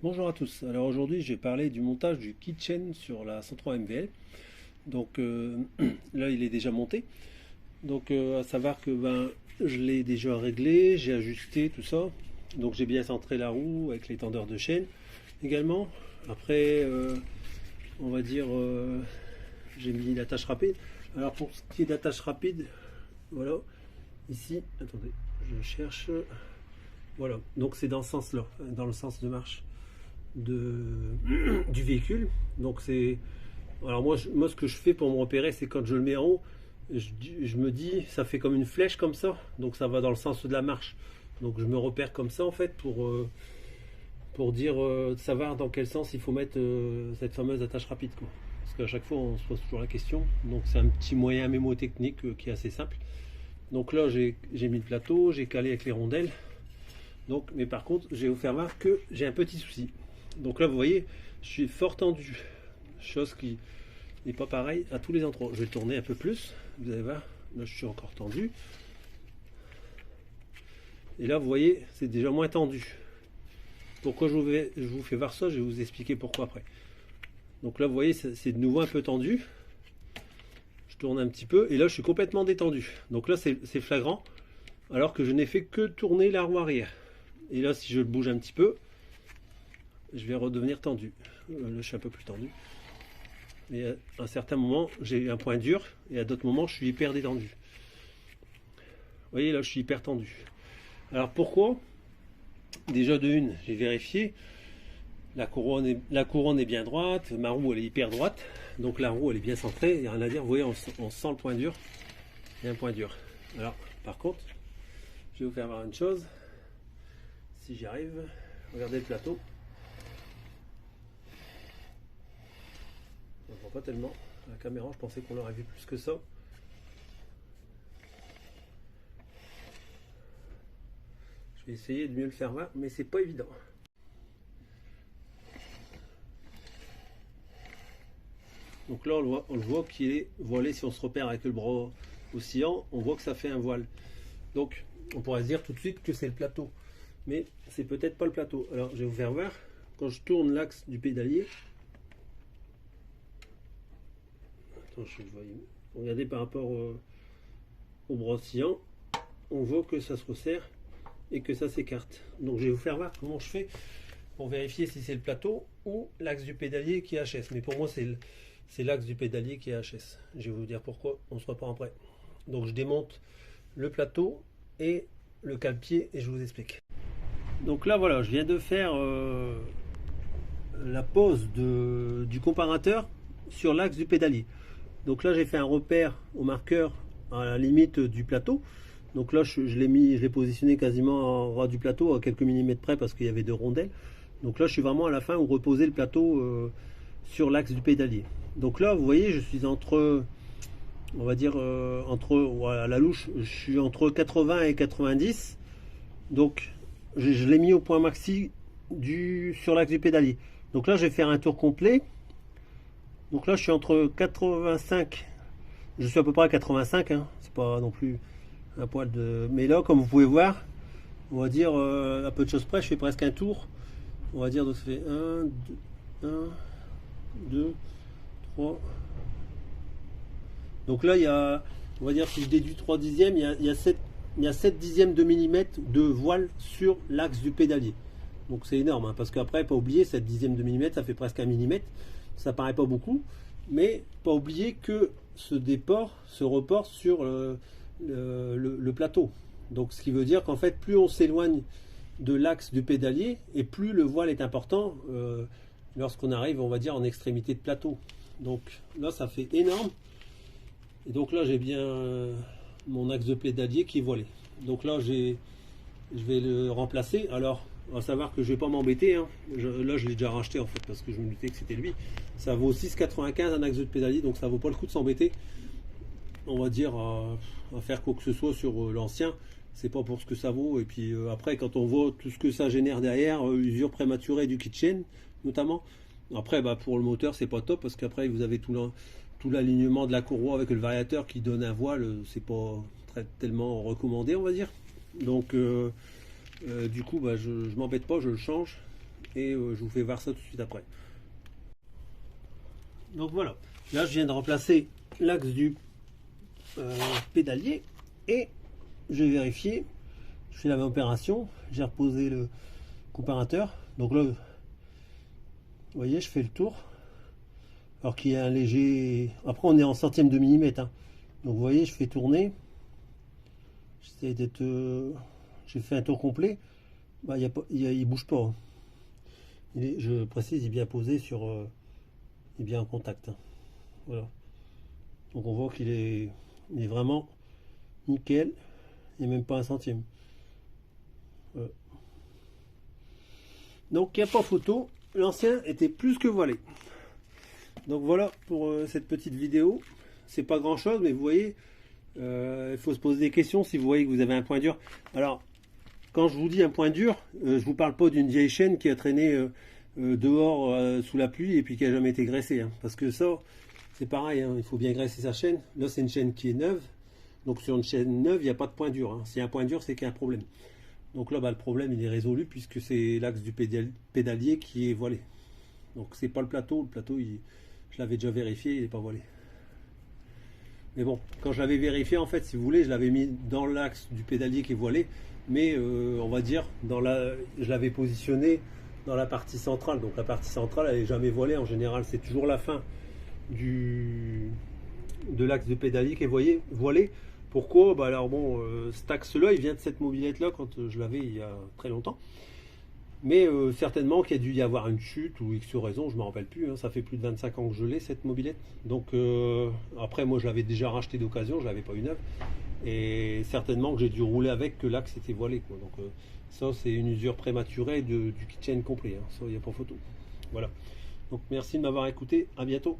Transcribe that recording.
Bonjour à tous. Alors aujourd'hui, je vais parler du montage du kitchen sur la 103 MVL. Donc là, il est déjà monté. Donc à savoir que je l'ai déjà réglé, j'ai ajusté tout ça. Donc j'ai bien centré la roue avec l'étendeur de chaîne également. Après, on va dire, j'ai mis l'attache rapide. Alors pour ce qui est d'attache rapide, voilà, ici, attendez, je cherche. Voilà, donc c'est dans ce sens-là, dans le sens de marche de, du véhicule. Donc c'est. Alors moi, ce que je fais pour me repérer, c'est quand je le mets en haut, je me dis, ça fait comme une flèche comme ça, donc ça va dans le sens de la marche. Donc je me repère comme ça en fait pour dire, savoir dans quel sens il faut mettre cette fameuse attache rapide, quoi. Parce qu'à chaque fois on se pose toujours la question. Donc c'est un petit moyen mémotechnique qui est assez simple. Donc là j'ai mis le plateau, j'ai calé avec les rondelles. Donc, mais par contre, je vais vous faire voir que j'ai un petit souci. Donc là, vous voyez, je suis fort tendu. Chose qui n'est pas pareil à tous les endroits. Je vais tourner un peu plus. Vous allez voir, là, je suis encore tendu. Et là, vous voyez, c'est déjà moins tendu. Pourquoi je vous fais voir ça, je vais vous expliquer pourquoi après. Donc là, vous voyez, c'est de nouveau un peu tendu. Je tourne un petit peu et là, je suis complètement détendu. Donc là, c'est flagrant. Alors que je n'ai fait que tourner la roue arrière. Et là, si je le bouge un petit peu, je vais redevenir tendu. Là, je suis un peu plus tendu. Mais à un certain moment, j'ai un point dur et à d'autres moments, je suis hyper détendu. Vous voyez, là, je suis hyper tendu. Alors pourquoi? Déjà de une, j'ai vérifié. La couronne est bien droite, ma roue elle est hyper droite. Donc la roue elle est bien centrée, il n'y a rien à dire. Vous voyez, on sent le point dur. Il y a un point dur. Alors, par contre, je vais vous faire voir une chose. Si j'y arrive, regardez le plateau. On ne voit pas tellement. La caméra, je pensais qu'on l'aurait vu plus que ça. Je vais essayer de mieux le faire voir, mais c'est pas évident. Donc là, on le voit qu'il est voilé. Si on se repère avec le bras oscillant, on voit que ça fait un voile. Donc, on pourrait se dire tout de suite que c'est le plateau. Mais c'est peut-être pas le plateau. Alors, je vais vous faire voir. Quand je tourne l'axe du pédalier, attends, je vais regarder par rapport au bras oscillant, on voit que ça se resserre et que ça s'écarte. Donc, je vais vous faire voir comment je fais pour vérifier si c'est le plateau ou l'axe du pédalier qui est HS. Mais pour moi, c'est l'axe du pédalier qui est HS. Je vais vous dire pourquoi, on se reprend après. Donc je démonte le plateau et le cale-pied et je vous explique. Donc là voilà, je viens de faire la pose du comparateur sur l'axe du pédalier. Donc là j'ai fait un repère au marqueur à la limite du plateau. Donc là je l'ai positionné quasiment en ras du plateau à quelques millimètres près parce qu'il y avait deux rondelles. Donc là je suis vraiment à la fin où reposer le plateau sur l'axe du pédalier. Donc là vous voyez je suis entre, on va dire entre, voilà, la louche, je suis entre 80 et 90. Donc je l'ai mis au point maxi sur l'axe du pédalier. Donc là je vais faire un tour complet. Donc là je suis entre 85, je suis à peu près à 85, hein. C'est pas non plus un poil de. Mais là comme vous pouvez voir, on va dire à peu de choses près, je fais presque un tour. On va dire donc ça fait 2, 3. Donc là il y a, on va dire si je déduis 3 dixièmes, il y a 7 dixièmes de millimètre de voile sur l'axe du pédalier. Donc c'est énorme, hein, parce qu'après, pas oublier, 7 dixièmes de millimètre, ça fait presque 1 millimètre. Ça paraît pas beaucoup, mais pas oublier que ce déport se reporte sur le plateau. Donc ce qui veut dire qu'en fait, plus on s'éloigne de l'axe du pédalier, et plus le voile est important lorsqu'on arrive, on va dire, en extrémité de plateau. Donc là, ça fait énorme. Et donc là, j'ai bien mon axe de pédalier qui est voilé. Donc là, je vais le remplacer. Alors, on va savoir que je vais pas m'embêter, hein. Là, je l'ai déjà racheté en fait parce que je me doutais que c'était lui. Ça vaut 6,95 un axe de pédalier, donc ça vaut pas le coup de s'embêter. On va dire à faire quoi que ce soit sur l'ancien. C'est pas pour ce que ça vaut. Et puis après, quand on voit tout ce que ça génère derrière, usure prématurée du kitchen notamment. Après, pour le moteur, c'est pas top parce qu'après, vous avez tout l'alignement de la courroie avec le variateur qui donne un voile. C'est pas tellement recommandé, on va dire. Donc, du coup, je m'embête pas, je le change et je vous fais voir ça tout de suite après. Donc voilà, là je viens de remplacer l'axe du pédalier et je vais vérifier. Je fais la même opération, j'ai reposé le comparateur. Donc là, vous voyez, je fais le tour. Alors qu'il y a un léger... Après, on est en centième de millimètre. Hein. Donc vous voyez, je fais tourner. J'essaie d'être... J'ai fait un tour complet. Bah, il bouge pas. Hein. Je précise, il est bien posé sur... il est bien en contact. Hein. Voilà. Donc on voit qu'il est vraiment nickel. Il n'y a même pas un centième. Voilà. Donc il n'y a pas photo. L'ancien était plus que voilé. Donc voilà pour cette petite vidéo. C'est pas grand chose, mais vous voyez, il faut se poser des questions si vous voyez que vous avez un point dur. Alors, quand je vous dis un point dur, je vous parle pas d'une vieille chaîne qui a traîné dehors sous la pluie et puis qui a jamais été graissée. Hein, parce que ça, c'est pareil, hein, il faut bien graisser sa chaîne. Là, c'est une chaîne qui est neuve. Donc sur une chaîne neuve, il n'y a pas de point dur. Hein. S'il y a un point dur, c'est qu'il y a un problème. Donc là, bah, le problème, il est résolu puisque c'est l'axe du pédalier qui est voilé. Donc c'est pas le plateau. Le plateau, je l'avais déjà vérifié, il n'est pas voilé. Mais bon, quand je l'avais vérifié, en fait, si vous voulez, je l'avais mis dans l'axe du pédalier qui est voilé. Mais on va dire, je l'avais positionné dans la partie centrale. Donc la partie centrale, elle n'est jamais voilée. En général, c'est toujours la fin de l'axe de pédalier qui est voilé. Pourquoi? Bah alors bon, cet axe-là, il vient de cette mobilette-là quand je l'avais il y a très longtemps. Mais certainement qu'il y a dû y avoir une chute ou X raison, je ne me rappelle plus. Hein, ça fait plus de 25 ans que je l'ai, cette mobilette. Donc après, moi, je l'avais déjà racheté d'occasion, je ne l'avais pas eu neuve. Et certainement que j'ai dû rouler avec, que l'axe était voilé. Quoi. Donc ça, c'est une usure prématurée du keychain complet. Hein. Ça, il n'y a pas photo. Voilà. Donc merci de m'avoir écouté. À bientôt.